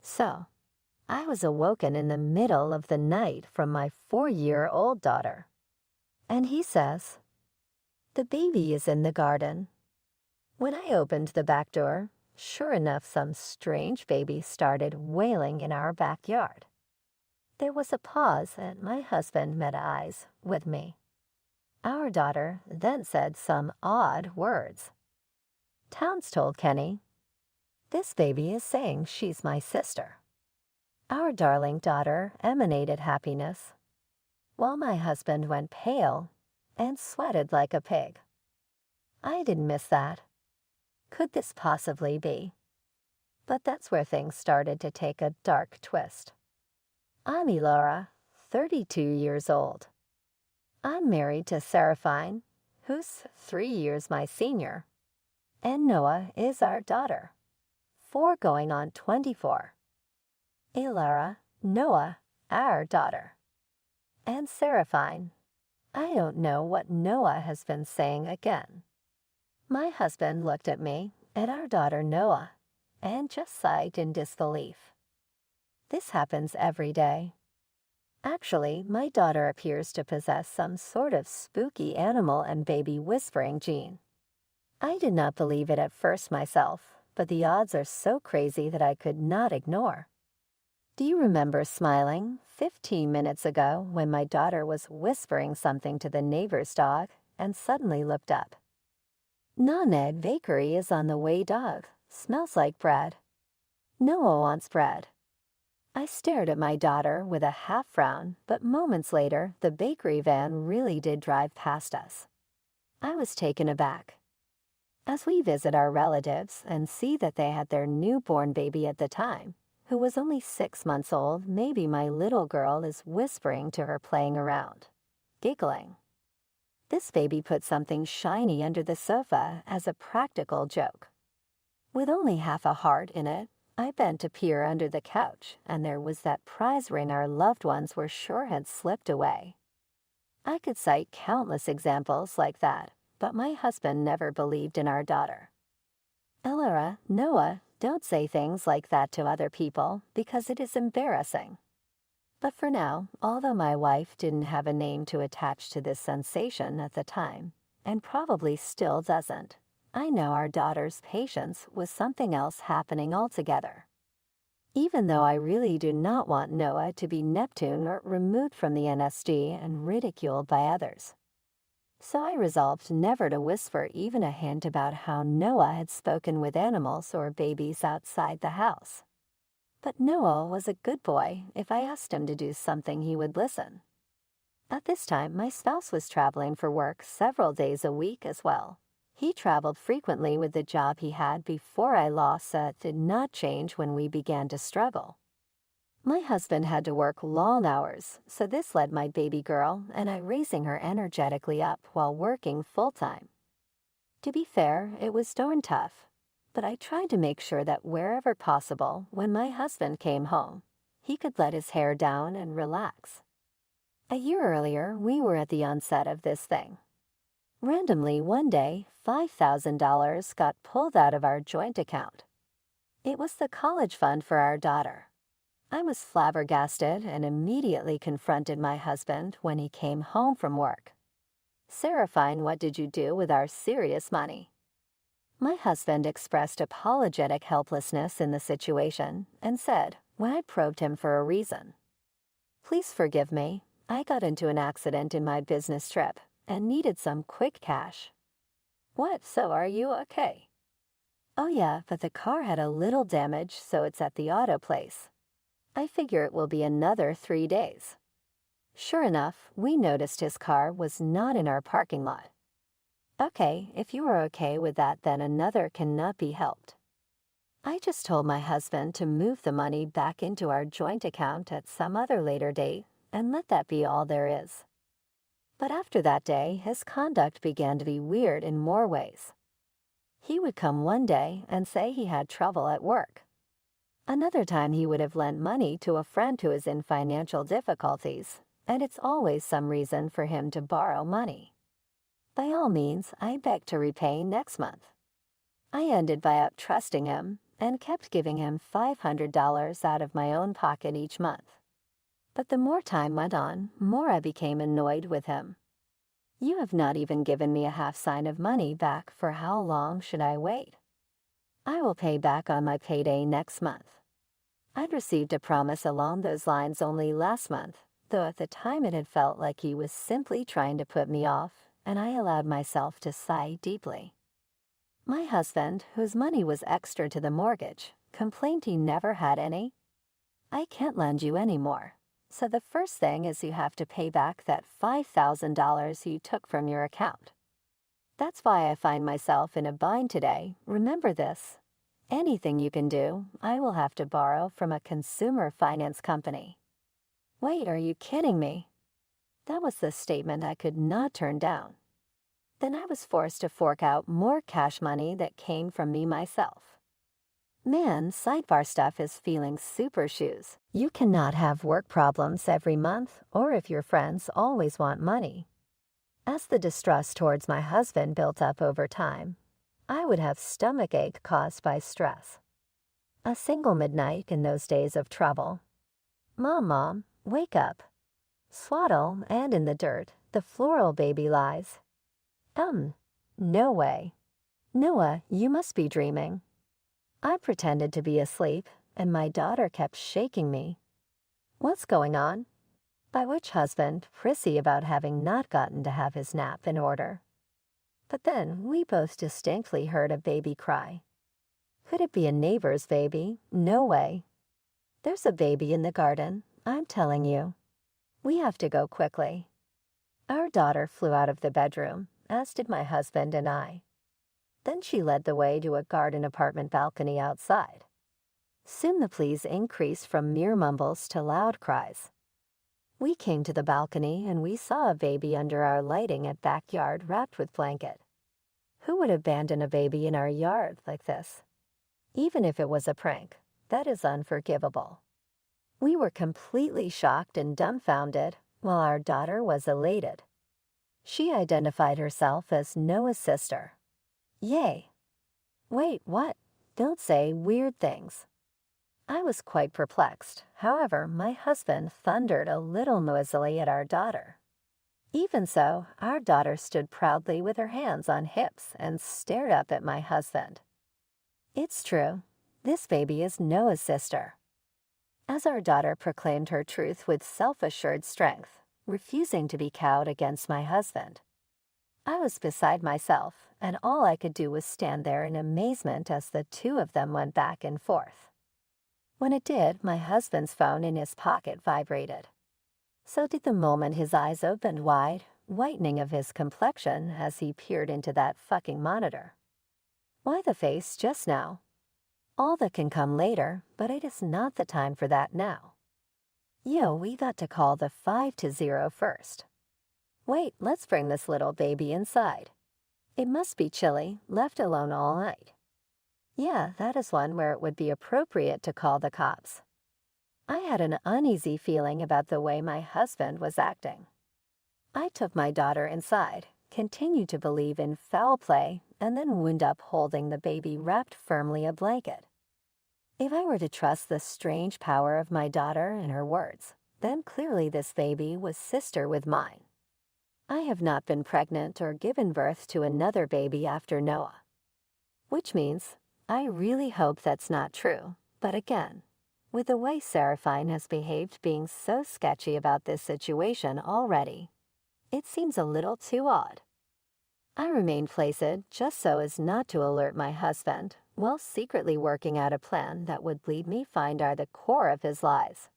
So, I was awoken in the middle of the night from my 4-year-old daughter. And he says, "The baby is in the garden." When I opened the back door, sure enough, some strange baby started wailing in our backyard. There was a pause, and my husband met eyes with me. Our daughter then said some odd words. Towns told Kenny, "This baby is saying she's my sister." Our darling daughter emanated happiness, while my husband went pale and sweated like a pig. I didn't miss that. Could this possibly be? But that's where things started to take a dark twist. I'm Elora, 32 years old. I'm married to Seraphine, who's 3 years my senior, and Noah is our daughter, 4 going on 24. Elora, Noah, our daughter. And Seraphine. I don't know what Noah has been saying again. My husband looked at me and our daughter Noah and just sighed in disbelief. This happens every day. Actually, my daughter appears to possess some sort of spooky animal and baby whispering gene. I did not believe it at first myself, but the odds are so crazy that I could not ignore. Do you remember smiling 15 minutes ago when my daughter was whispering something to the neighbor's dog and suddenly looked up? "Noned Bakery is on the way, dog. Smells like bread." Noah wants bread. I stared at my daughter with a half frown, but moments later, the bakery van really did drive past us. I was taken aback. As we visit our relatives and see that they had their newborn baby at the time, who was only 6 months old, maybe my little girl is whispering to her playing around, giggling. This baby put something shiny under the sofa as a practical joke. With only half a heart in it, I bent to peer under the couch, and there was that prize ring our loved ones were sure had slipped away. I could cite countless examples like that, but my husband never believed in our daughter. Elora, Noah, don't say things like that to other people because it is embarrassing. But for now, although my wife didn't have a name to attach to this sensation at the time, and probably still doesn't, I know our daughter's patience was something else happening altogether. Even though I really do not want Noah to be Neptune or removed from the NSG and ridiculed by others. So I resolved never to whisper even a hint about how Noah had spoken with animals or babies outside the house. But Noah was a good boy. If I asked him to do something, he would listen. At this time, my spouse was traveling for work several days a week as well. He traveled frequently with the job he had before I lost that did not change when we began to struggle. My husband had to work long hours, so this led my baby girl and I raising her energetically up while working full-time. To be fair, it was darn tough, but I tried to make sure that wherever possible, when my husband came home, he could let his hair down and relax. A year earlier, we were at the onset of this thing. Randomly, one day, $5,000 got pulled out of our joint account. It was the college fund for our daughter. I was flabbergasted and immediately confronted my husband when he came home from work. "Seraphine, what did you do with our serious money?" My husband expressed apologetic helplessness in the situation and said, when I probed him for a reason, "Please forgive me. I got into an accident in my business trip and needed some quick cash." "What, so are you okay?" "Oh yeah, but the car had a little damage, so it's at the auto place. I figure it will be another 3 days." Sure enough, we noticed his car was not in our parking lot. "Okay, if you are okay with that, then another cannot be helped." I just told my husband to move the money back into our joint account at some other later date and let that be all there is. But after that day, his conduct began to be weird in more ways. He would come one day and say he had trouble at work. Another time he would have lent money to a friend who is in financial difficulties, and it's always some reason for him to borrow money. By all means, I begged to repay next month. I ended by out-trusting him, and kept giving him $500 out of my own pocket each month. But the more time went on, more I became annoyed with him. You have not even given me a half sign of money back. For how long should I wait? I will pay back on my payday next month. I'd received a promise along those lines only last month, though at the time it had felt like he was simply trying to put me off, and I allowed myself to sigh deeply. My husband, whose money was extra to the mortgage, complained he never had any. I can't lend you any more. So the first thing is you have to pay back that $5,000 you took from your account. That's why I find myself in a bind today. Remember this. Anything you can do, I will have to borrow from a consumer finance company. Wait, are you kidding me? That was the statement I could not turn down. Then I was forced to fork out more cash money that came from me myself. Man, sidebar stuff is feeling super shoes. You cannot have work problems every month, or if your friends always want money. As the distrust towards my husband built up over time, I would have stomachache caused by stress. A single midnight in those days of trouble. Mom, wake up. Swaddle, and in the dirt, the floral baby lies. No way. Noah, you must be dreaming. I pretended to be asleep, and my daughter kept shaking me. What's going on? By which husband, prissy about having not gotten to have his nap in order. But then we both distinctly heard a baby cry. Could it be a neighbor's baby? No way. There's a baby in the garden, I'm telling you. We have to go quickly. Our daughter flew out of the bedroom, as did my husband and I. Then she led the way to a garden apartment balcony outside. Soon the pleas increased from mere mumbles to loud cries. We came to the balcony and we saw a baby under our lighting at backyard wrapped with blanket. Who would abandon a baby in our yard like this? Even if it was a prank, that is unforgivable. We were completely shocked and dumbfounded, while our daughter was elated. She identified herself as Noah's sister. Yay! Wait, what? Don't say weird things. I was quite perplexed. However, my husband thundered a little noisily at our daughter. Even so, our daughter stood proudly with her hands on hips and stared up at my husband. It's true. This baby is Noah's sister. As our daughter proclaimed her truth with self-assured strength, refusing to be cowed against my husband, I was beside myself, and all I could do was stand there in amazement as the two of them went back and forth. When it did, my husband's phone in his pocket vibrated. So did the moment his eyes opened wide, whitening of his complexion as he peered into that fucking monitor. Why the face just now? All that can come later, but it is not the time for that now. Yo, we got to call the 520 first. Wait, let's bring this little baby inside. It must be chilly, left alone all night. Yeah, that is one where it would be appropriate to call the cops. I had an uneasy feeling about the way my husband was acting. I took my daughter inside, continued to believe in foul play, and then wound up holding the baby wrapped firmly in a blanket. If I were to trust the strange power of my daughter and her words, then clearly this baby was sister with mine. I have not been pregnant or given birth to another baby after Noah. Which means, I really hope that's not true, but again, with the way Seraphine has behaved being so sketchy about this situation already, it seems a little too odd. I remained placid just so as not to alert my husband, while secretly working out a plan that would lead me find out the core of his lies.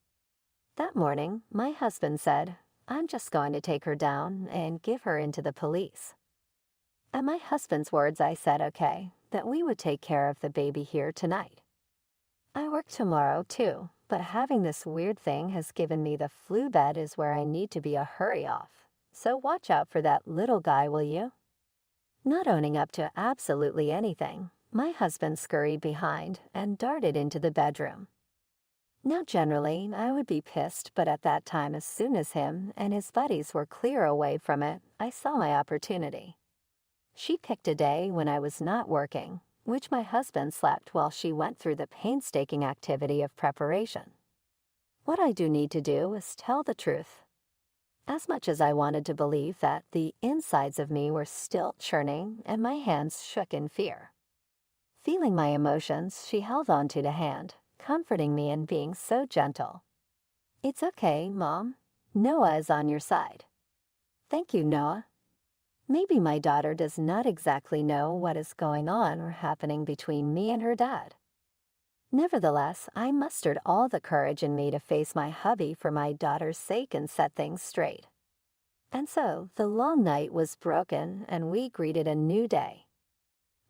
That morning, my husband said, I'm just going to take her down and give her into the police. At my husband's words, I said okay, that we would take care of the baby here tonight. I work tomorrow too, but having this weird thing has given me the flu bed is where I need to be a hurry off, so watch out for that little guy, will you? Not owning up to absolutely anything, my husband scurried behind and darted into the bedroom. Now generally, I would be pissed, but at that time as soon as him and his buddies were clear away from it, I saw my opportunity. She picked a day when I was not working, which my husband slept while she went through the painstaking activity of preparation. What I do need to do is tell the truth. As much as I wanted to believe that the insides of me were still churning and my hands shook in fear. Feeling my emotions, she held onto the hand, comforting me and being so gentle. "It's okay, Mom. Noah is on your side." "Thank you, Noah." Maybe my daughter does not exactly know what is going on or happening between me and her dad. Nevertheless, I mustered all the courage in me to face my hubby for my daughter's sake and set things straight. And so, the long night was broken and we greeted a new day.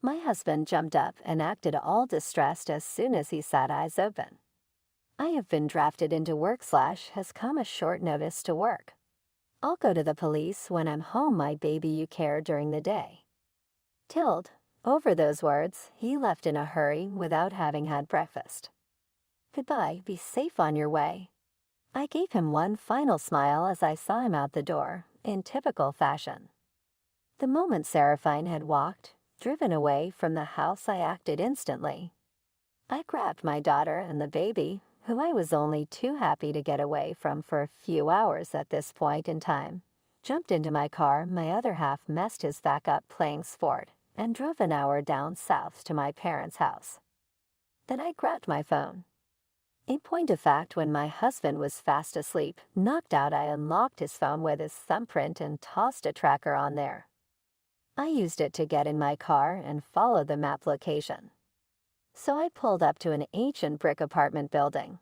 My husband jumped up and acted all distressed as soon as he sat eyes open. "I have been drafted into work / has come a short notice to work. I'll go to the police when I'm home, my baby you care during the day." Tilled. Over those words, he left in a hurry without having had breakfast. "Goodbye, be safe on your way." I gave him one final smile as I saw him out the door, in typical fashion. The moment Seraphine had walked, driven away from the house, I acted instantly. I grabbed my daughter and the baby, who I was only too happy to get away from for a few hours at this point in time, jumped into my car. My other half messed his back up playing sport, and drove an hour down south to my parents' house. Then I grabbed my phone. In point of fact, when my husband was fast asleep, knocked out, I unlocked his phone with his thumbprint and tossed a tracker on there. I used it to get in my car and follow the map location. So I pulled up to an ancient brick apartment building.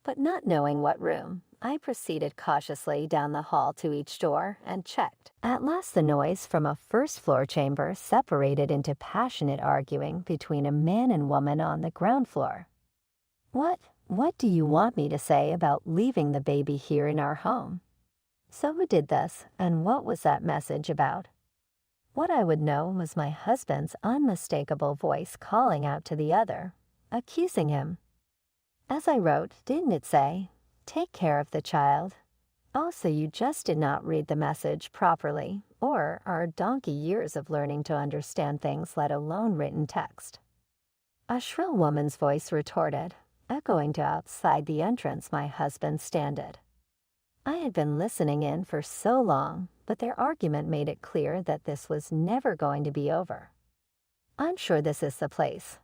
But not knowing what room, I proceeded cautiously down the hall to each door and checked. At last the noise from a first-floor chamber separated into passionate arguing between a man and woman on the ground floor. What do you want me to say about leaving the baby here in our home? So who did this, and what was that message about? What I would know was my husband's unmistakable voice calling out to the other, accusing him. As I wrote, didn't it say, "Take care of the child"? Oh, so you just did not read the message properly, or are donkey years of learning to understand things, let alone written text. A shrill woman's voice retorted, echoing to outside the entrance my husband standed. I had been listening in for so long, but their argument made it clear that this was never going to be over. "I'm sure this is the place."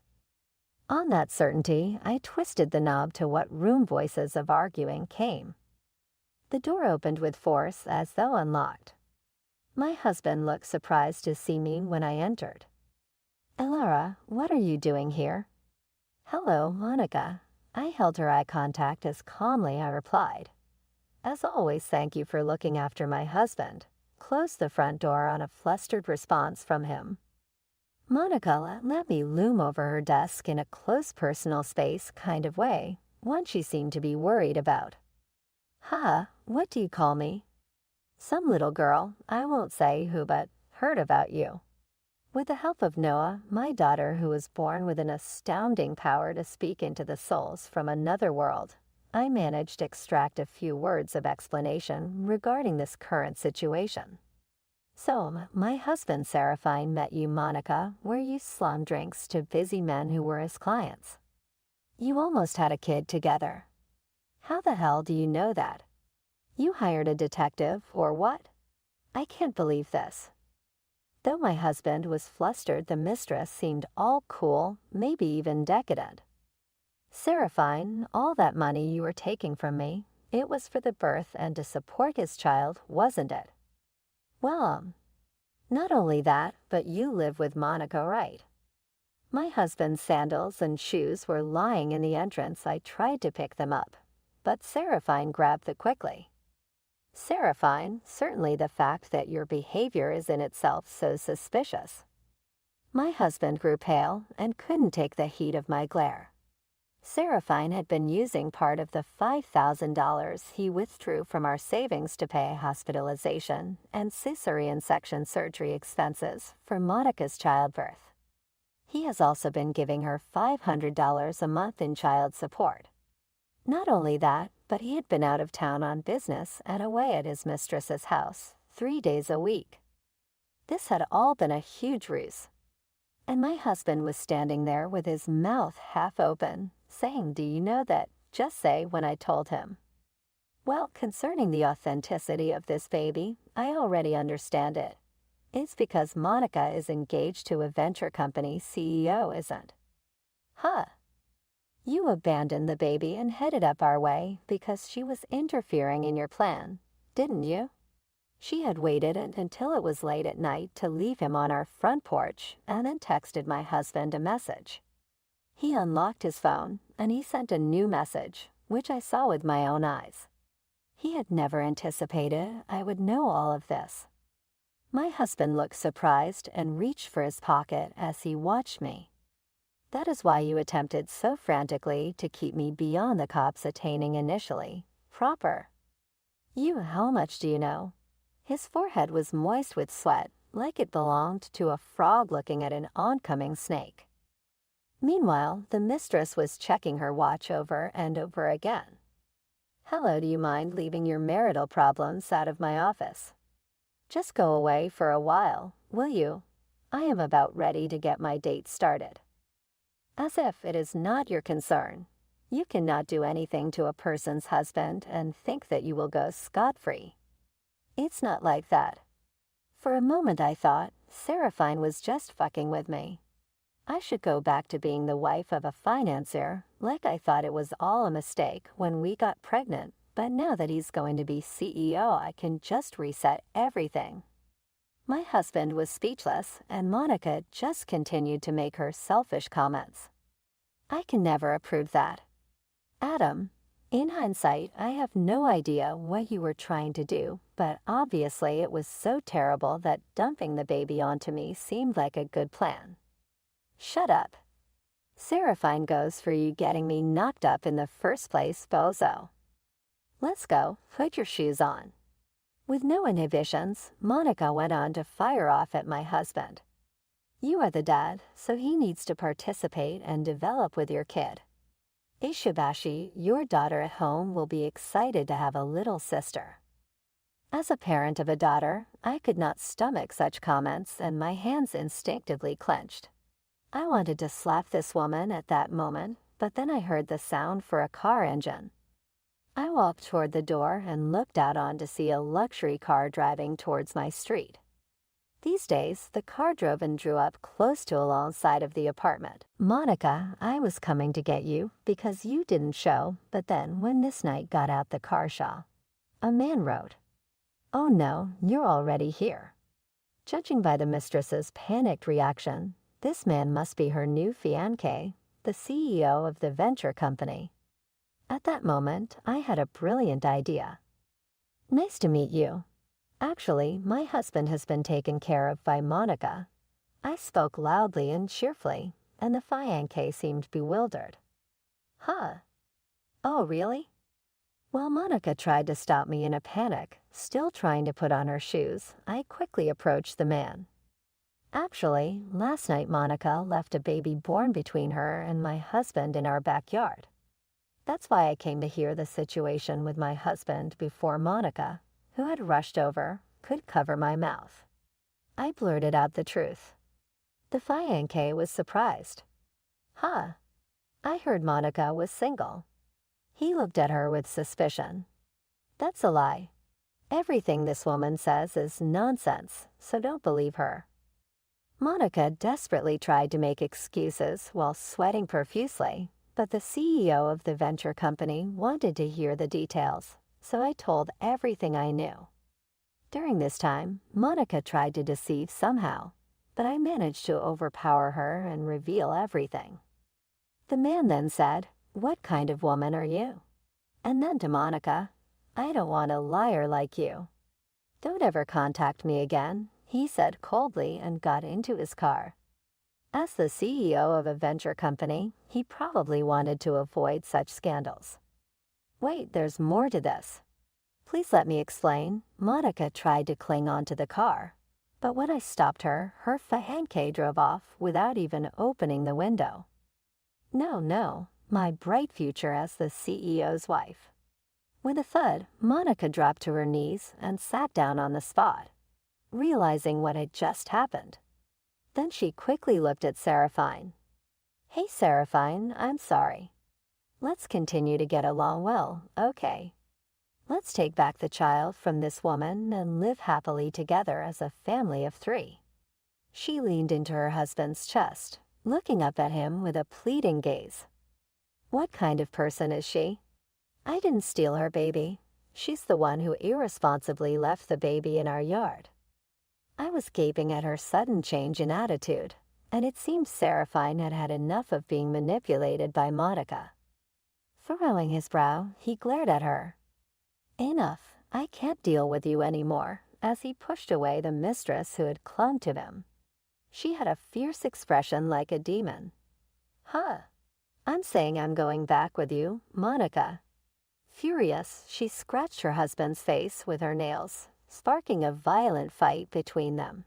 On that certainty, I twisted the knob to what room voices of arguing came. The door opened with force as though unlocked. My husband looked surprised to see me when I entered. "Elara, what are you doing here?" "Hello, Monica." I held her eye contact as calmly I replied, "As always, thank you for looking after my husband." Closed the front door on a flustered response from him. Monica let me loom over her desk in a close personal space kind of way, one she seemed to be worried about. What do you call me?" "Some little girl, I won't say who, but heard about you." With the help of Noah, my daughter, who was born with an astounding power to speak into the souls from another world, I managed to extract a few words of explanation regarding this current situation. "So, my husband Seraphine met you, Monica, where you slummed drinks to busy men who were his clients. You almost had a kid together. How the hell do you know that? You hired a detective, or what? I can't believe this." Though my husband was flustered, the mistress seemed all cool, maybe even decadent. "Seraphine, all that money you were taking from me, it was for the birth and to support his child, wasn't it?" "Well, not only that, but you live with Monica, right?" My husband's sandals and shoes were lying in the entrance. I tried to pick them up, but Seraphine grabbed them quickly. "Seraphine, certainly the fact that your behavior is in itself so suspicious." My husband grew pale and couldn't take the heat of my glare. Seraphine had been using part of the $5,000 he withdrew from our savings to pay hospitalization and cesarean section surgery expenses for Monica's childbirth. He has also been giving her $500 a month in child support. Not only that, but he had been out of town on business and away at his mistress's house 3 days a week. This had all been a huge ruse. And my husband was standing there with his mouth half open, saying, "Do you know that?" Just say when I told him. Well, concerning the authenticity of this baby, I already understand it. It's because Monica is engaged to a venture company CEO isn't. Huh. You abandoned the baby and headed up our way because she was interfering in your plan, didn't you? She had waited until it was late at night to leave him on our front porch and then texted my husband a message. He unlocked his phone and he sent a new message, which I saw with my own eyes. He had never anticipated I would know all of this. My husband looked surprised and reached for his pocket as he watched me. That is why you attempted so frantically to keep me beyond the cops attaining initially. Proper. How much do you know? His forehead was moist with sweat, like it belonged to a frog looking at an oncoming snake. Meanwhile, the mistress was checking her watch over and over again. Hello, do you mind leaving your marital problems out of my office? Just go away for a while, will you? I am about ready to get my date started. As if it is not your concern. You cannot do anything to a person's husband and think that you will go scot-free. It's not like that. For a moment I thought Seraphine was just fucking with me. I should go back to being the wife of a financier, like I thought it was all a mistake when we got pregnant, but now that he's going to be CEO, I can just reset everything. My husband was speechless, and Monica just continued to make her selfish comments. I can never approve that. Adam, in hindsight, I have no idea what you were trying to do, but obviously it was so terrible that dumping the baby onto me seemed like a good plan. Shut up. Seraphine goes for you getting me knocked up in the first place, bozo. Let's go, put your shoes on. With no inhibitions, Monica went on to fire off at my husband. You are the dad, so he needs to participate and develop with your kid. Ishibashi, your daughter at home will be excited to have a little sister. As a parent of a daughter, I could not stomach such comments and my hands instinctively clenched. I wanted to slap this woman at that moment, but then I heard the sound for a car engine. I walked toward the door and looked out on to see a luxury car driving towards my street. These days, the car drove and drew up close to alongside of the apartment. Monica, I was coming to get you because you didn't show, but then when Miss Knight got out the car shawl, a man wrote, "Oh no, you're already here." Judging by the mistress's panicked reaction, this man must be her new fiancé, the CEO of the venture company. At that moment, I had a brilliant idea. Nice to meet you. Actually, my husband has been taken care of by Monica. I spoke loudly and cheerfully, and the fiancé seemed bewildered. Huh? Oh, really? While Monica tried to stop me in a panic, still trying to put on her shoes, I quickly approached the man. Actually, last night Monica left a baby born between her and my husband in our backyard. That's why I came to hear the situation with my husband before Monica, who had rushed over, could cover my mouth. I blurted out the truth. The fiancé was surprised. Huh? I heard Monica was single. He looked at her with suspicion. That's a lie. Everything this woman says is nonsense, so don't believe her. Monica desperately tried to make excuses while sweating profusely, but the CEO of the venture company wanted to hear the details, so I told everything I knew. During this time, Monica tried to deceive somehow, but I managed to overpower her and reveal everything. The man then said, "What kind of woman are you?" And then to Monica, "I don't want a liar like you. Don't ever contact me again," he said coldly and got into his car. As the CEO of a venture company, he probably wanted to avoid such scandals. Wait, there's more to this. Please let me explain. Monica tried to cling onto the car, but when I stopped her, her fiancé drove off without even opening the window. No, my bright future as the CEO's wife. With a thud, Monica dropped to her knees and sat down on the spot, realizing what had just happened. Then she quickly looked at Seraphine. "Hey, Seraphine, I'm sorry. Let's continue to get along well, okay? Let's take back the child from this woman and live happily together as a family of 3. She leaned into her husband's chest, looking up at him with a pleading gaze. "What kind of person is she? I didn't steal her baby. She's the one who irresponsibly left the baby in our yard." I was gaping at her sudden change in attitude, and it seemed Seraphine had had enough of being manipulated by Monica. Furrowing his brow, he glared at her. "Enough, I can't deal with you anymore," as he pushed away the mistress who had clung to him. She had a fierce expression like a demon. "Huh, I'm saying I'm going back with you, Monica." Furious, she scratched her husband's face with her nails, sparking a violent fight between them.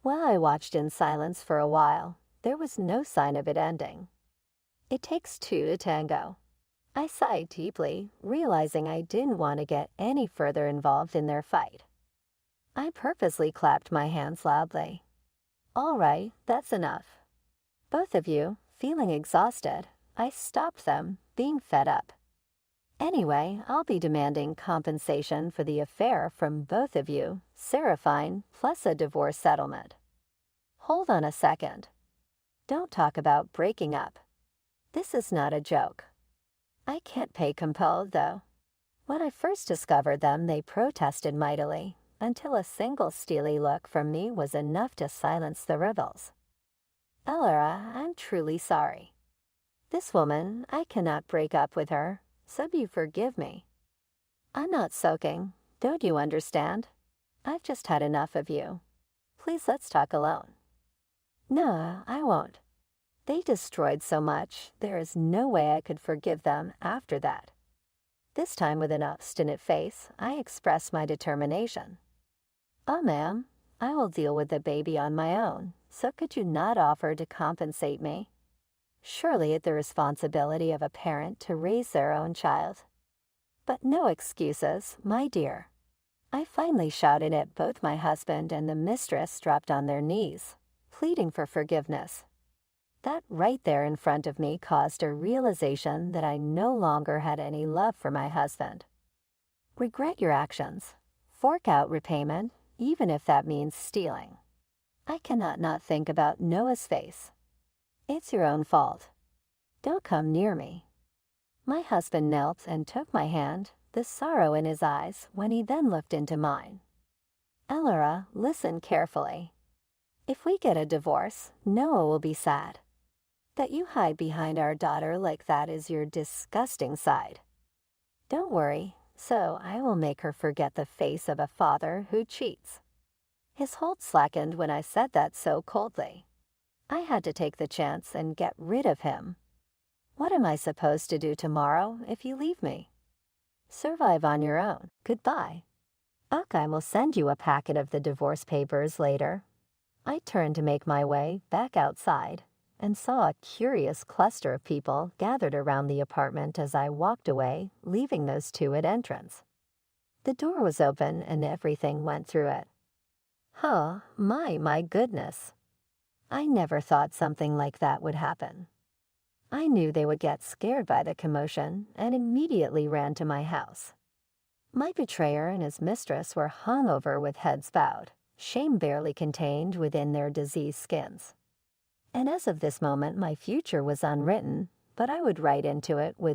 While I watched in silence for a while, there was no sign of it ending. It takes 2 to tango. I sighed deeply, realizing I didn't want to get any further involved in their fight. I purposely clapped my hands loudly. "All right, that's enough." Both of you, feeling exhausted, I stopped them, being fed up. "Anyway, I'll be demanding compensation for the affair from both of you, Seraphine, plus a divorce settlement." "Hold on a second. Don't talk about breaking up. This is not a joke. I can't pay compelled, though." When I first discovered them, they protested mightily, until a single steely look from me was enough to silence the rebels. "Elora, I'm truly sorry. This woman, I cannot break up with her, so you forgive me. I'm not soaking, don't you understand? I've just had enough of you. Please let's talk alone." "No, I won't. They destroyed so much, there is no way I could forgive them after that." This time with an obstinate face, I expressed my determination. "Oh, ma'am, I will deal with the baby on my own, so could you not offer to compensate me? Surely it's the responsibility of a parent to raise their own child. But no excuses, my dear." I finally shouted at both my husband and the mistress dropped on their knees, pleading for forgiveness. That right there in front of me caused a realization that I no longer had any love for my husband. Regret your actions. Fork out repayment, even if that means stealing. I cannot not think about Noah's face. It's your own fault. Don't come near me. My husband knelt and took my hand, the sorrow in his eyes, when he then looked into mine. "Elora, listen carefully. If we get a divorce, Noah will be sad. That you hide behind our daughter like that is your disgusting side. Don't worry, so I will make her forget the face of a father who cheats." His hold slackened when I said that so coldly. I had to take the chance and get rid of him. What am I supposed to do tomorrow if you leave me? Survive on your own. Goodbye. I will send you a packet of the divorce papers later. I turned to make my way back outside and saw a curious cluster of people gathered around the apartment as I walked away, leaving those 2 at entrance. The door was open and everything went through it. Oh, my goodness. I never thought something like that would happen. I knew they would get scared by the commotion and immediately ran to my house. My betrayer and his mistress were hung over with heads bowed, shame barely contained within their diseased skins. And as of this moment, my future was unwritten, but I would write into it with